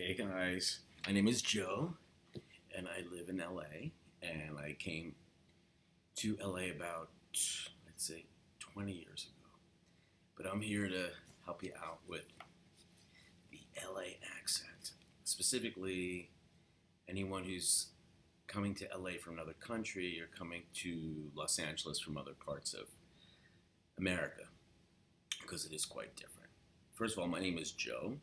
Hey guys, my name is Joe, and I live in LA. And I came to LA about, I'd say, 20 years ago. But I'm here to help you out with the LA accent. Specifically, anyone who's coming to LA from another country or coming to Los Angeles from other parts of America, because it is quite different. First of all, my name is Joe.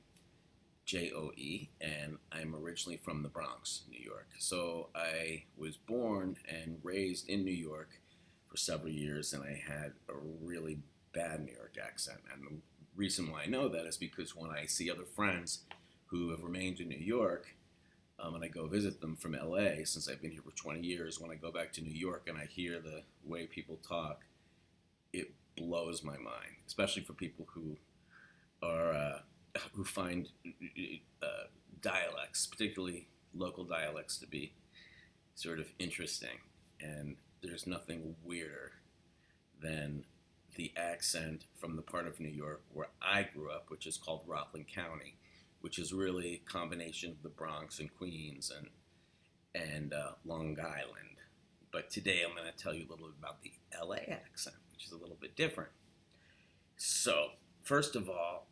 Joe, and I'm originally from the Bronx, New York. So I was born and raised in New York for several years, and I had a really bad New York accent. And the reason why I know that is because when I see other friends who have remained in New York, and I go visit them from LA, since I've been here for 20 years, when I go back to New York and I hear the way people talk, it blows my mind, especially for people are who find dialects, particularly local dialects, to be sort of interesting. And there's nothing weirder than the accent from the part of New York where I grew up, which is called Rockland County, which is really a combination of the Bronx and Queens and Long Island. But today I'm going to tell you a little bit about the LA accent, which is a little bit different. So, first of all,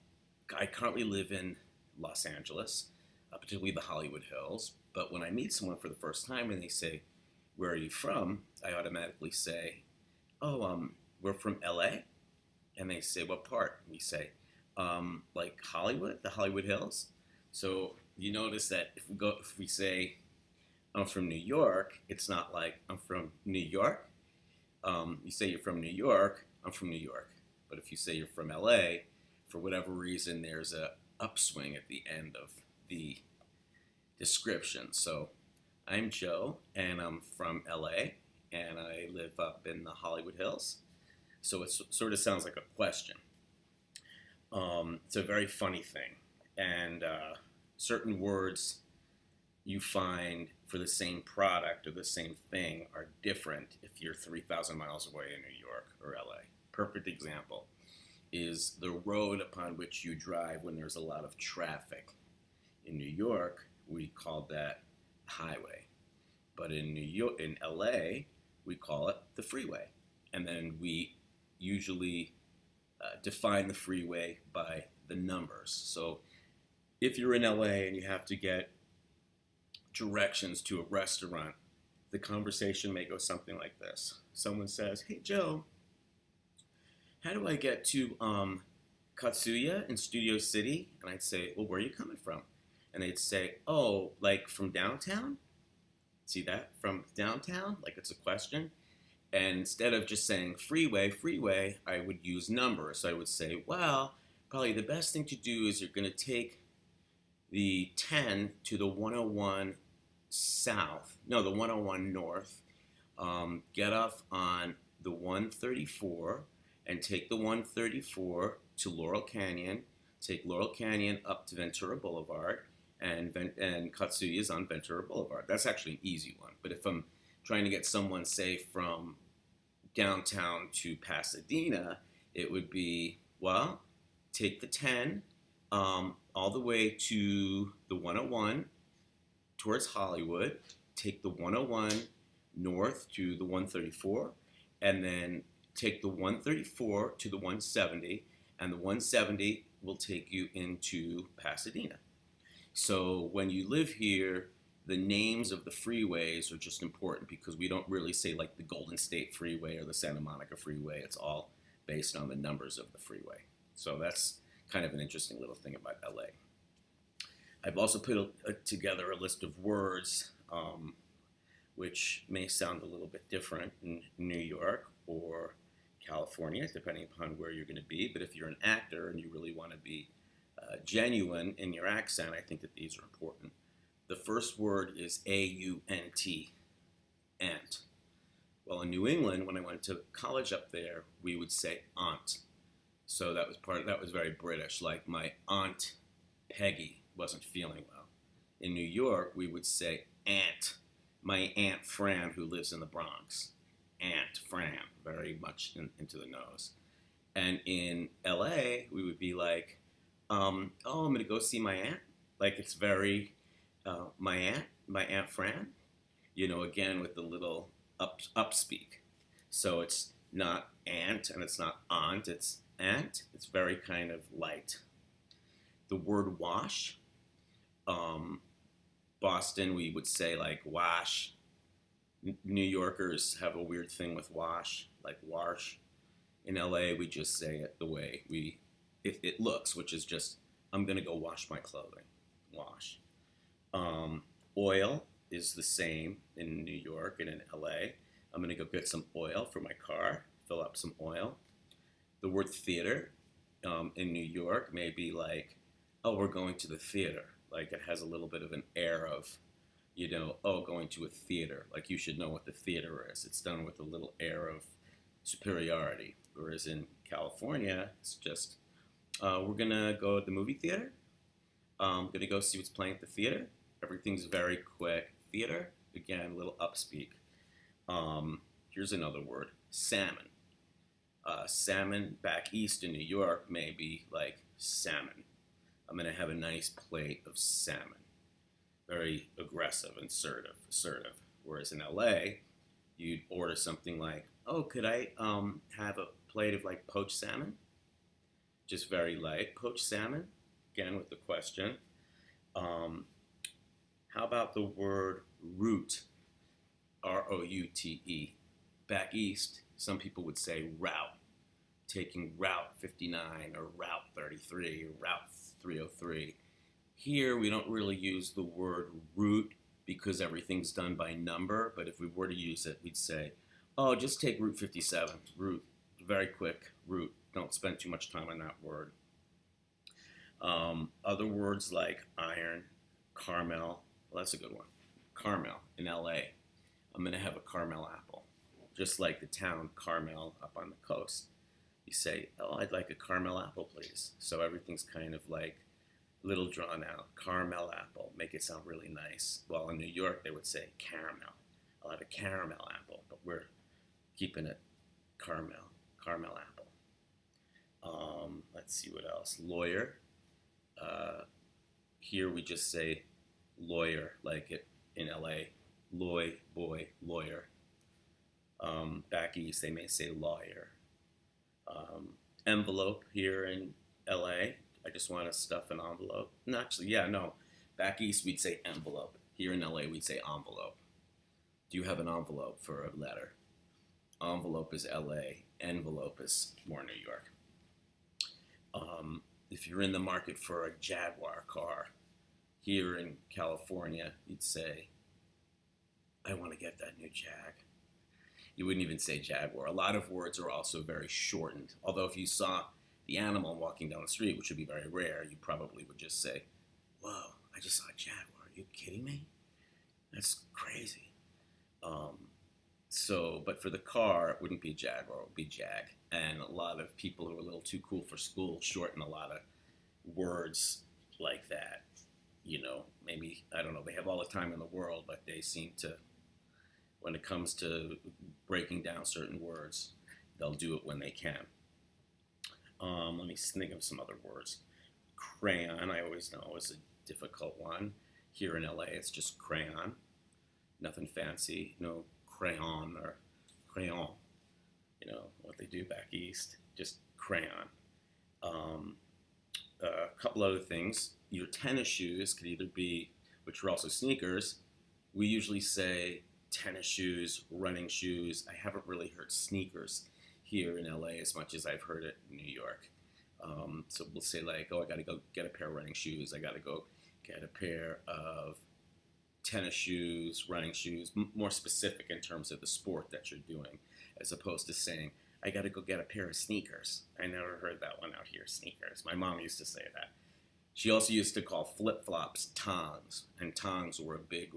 I currently live in Los Angeles, particularly the Hollywood Hills. But when I meet someone for the first time and they say, "Where are you from?" I automatically say, "Oh, we're from LA." And they say, "What part?" And we say, "Like Hollywood, the Hollywood Hills." So you notice that if we say, "I'm from New York," it's not like "I'm from New York." You say you're from New York, "I'm from New York." But if you say you're from LA, for whatever reason, there's a upswing at the end of the description. So I'm Joe, and I'm from LA, and I live up in the Hollywood Hills. So it sort of sounds like a question. It's a very funny thing, and certain words you find for the same product or the same thing are different if you're 3,000 miles away in New York or LA. Perfect example is the road upon which you drive when there's a lot of traffic. In New York, we call that highway, but in LA, we call it the freeway. And then we usually define the freeway by the numbers. So if you're in LA and you have to get directions to a restaurant, the conversation may go something like this. Someone says, "Hey Joe, how do I get to Katsuya in Studio City?" And I'd say, "Well, where are you coming from?" And they'd say, "Oh, like from downtown?" See that? From downtown? Like it's a question. And instead of just saying freeway, I would use numbers. So I would say, "Well, probably the best thing to do is you're going to take the 10 to the 101 south. No, the 101 north. Get off on the 134 and take the 134 to Laurel Canyon, take Laurel Canyon up to Ventura Boulevard, and Katsuya is on Ventura Boulevard." That's actually an easy one. But if I'm trying to get someone, say, from downtown to Pasadena, it would be, well, take the 10 all the way to the 101 towards Hollywood, take the 101 north to the 134, and then take the 134 to the 170, and the 170 will take you into Pasadena. So when you live here, the names of the freeways are just important because we don't really say like the Golden State Freeway or the Santa Monica Freeway. It's all based on the numbers of the freeway. So that's kind of an interesting little thing about LA. I've also put together a list of words which may sound a little bit different in New York or California, depending upon where you're going to be. But if you're an actor and you really want to be genuine in your accent, I think that these are important. The first word is A-U-N-T, ant. Well, in New England, when I went to college up there, we would say aunt. So that was very British. Like my aunt Peggy wasn't feeling well. In New York, we would say aunt. My Aunt Fran, who lives in the Bronx. Aunt Fran, very much into the nose. And in LA, we would be like, "Oh, I'm going to go see my aunt." Like it's very my aunt Fran, again with the little up speak. So it's not aunt and it's not aunt, it's aunt. It's very kind of light. The word wash, um, Boston we would say like wash. New Yorkers have a weird thing with wash, like wash. In LA, we just say it the way it looks, which is just I'm gonna go wash my clothing. Wash. Um, Oil is the same in New York and in LA. I'm gonna go get some oil for my car, fill up some oil. The word theater in New York may be like, oh, we're going to the theater. Like it has a little bit of an air of, oh, going to a theater. Like you should know what the theater is. It's done with a little air of superiority. Whereas in California, it's just, we're gonna go to the movie theater. Gonna go see what's playing at the theater. Everything's very quick. Theater, again, a little upspeak. Here's another word, salmon. Salmon back east in New York may be like salmon. I'm gonna have a nice plate of salmon. Very aggressive, assertive. Whereas in LA, you'd order something like, oh, could I have a plate of like poached salmon? Just very light. Poached salmon, again with the question. Um, how about the word route? Route. Back east, some people would say route, taking Route 59 or Route 33 or Route 303. Here, we don't really use the word route because everything's done by number, but if we were to use it, we'd say, oh, just take Route 57, route, very quick, route. Don't spend too much time on that word. Other words like iron, Carmel, well, that's a good one. Carmel in LA. I'm going to have a caramel apple, just like the town Carmel up on the coast. You say, oh, I'd like a caramel apple, please. So everything's kind of like a little drawn out. Caramel apple, make it sound really nice. Well, in New York, they would say caramel. I'll have a caramel apple, but we're keeping it caramel apple. Let's see what else. Lawyer. Here we just say lawyer, like it in LA. Boy, lawyer. Back east, they may say lawyer. Envelope here in LA. I just want to stuff an envelope. No, actually, yeah, no. Back east, we'd say envelope. Here in LA, we'd say envelope. Do you have an envelope for a letter? Envelope is LA. Envelope is more New York. If you're in the market for a Jaguar car, here in California, you'd say, I want to get that new Jag. You wouldn't even say Jaguar. A lot of words are also very shortened. Although if you saw the animal walking down the street, which would be very rare, you probably would just say, whoa, I just saw a Jaguar. Are you kidding me? That's crazy. But for the car, it wouldn't be Jaguar, it would be Jag. And a lot of people who are a little too cool for school shorten a lot of words like that. Maybe, I don't know, they have all the time in the world, but they seem to, when it comes to breaking down certain words, they'll do it when they can. Let me think of some other words. Crayon, I always know, is a difficult one. Here in LA, it's just crayon. Nothing fancy. No crayon or crayon. What they do back east. Just crayon. A couple other things. Your tennis shoes could either be, which are also sneakers. We usually say tennis shoes, running shoes. I haven't really heard sneakers here in LA as much as I've heard it in New York. So we'll say like, oh, I got to go get a pair of running shoes. I got to go get a pair of tennis shoes, running shoes, more specific in terms of the sport that you're doing, as opposed to saying, I got to go get a pair of sneakers. I never heard that one out here, sneakers. My mom used to say that. She also used to call flip-flops tongs, and tongs were a big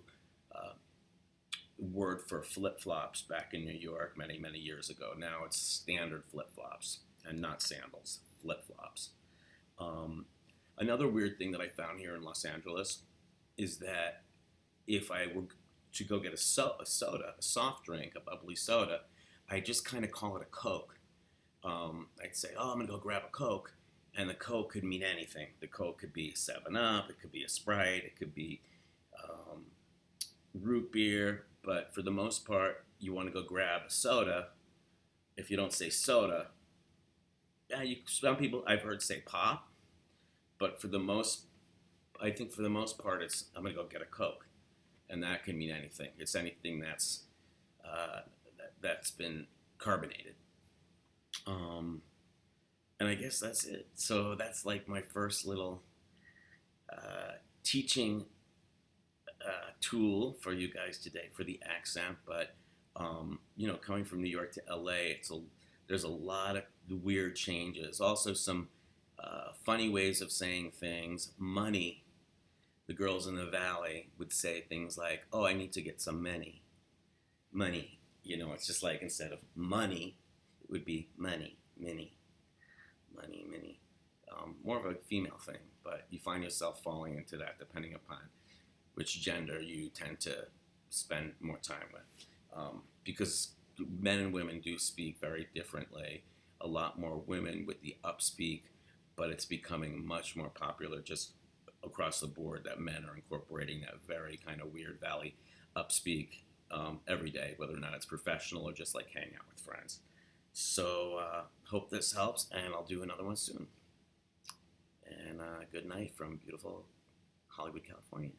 word for flip-flops back in New York many, many years ago. Now it's standard flip-flops and not sandals, flip-flops. Another weird thing that I found here in Los Angeles is that if I were to go get a soda, a soft drink, a bubbly soda, I just kind of call it a Coke. I'd say, oh, I'm going to go grab a Coke. And the Coke could mean anything. The Coke could be 7 Up, it could be a Sprite, it could be um, root beer, but for the most part, you want to go grab a soda. If you don't say soda, yeah, some people I've heard say pop, but I think for the most part, it's I'm gonna go get a Coke, and that can mean anything. It's anything uh, that's been carbonated. Um, and I guess that's it. So that's like my first little teaching tool for you guys today for the accent. But coming from New York to LA, there's a lot of weird changes. Also, some funny ways of saying things. Money. The girls in the valley would say things like, "Oh, I need to get some money." Money. It's just like instead of money, it would be money, mini, money, mini. More of a female thing, but you find yourself falling into that depending upon which gender you tend to spend more time with. Because men and women do speak very differently. A lot more women with the upspeak, but it's becoming much more popular just across the board that men are incorporating that very kind of weird valley upspeak every day, whether or not it's professional or just like hanging out with friends. So hope this helps, and I'll do another one soon. And good night from beautiful Hollywood, California.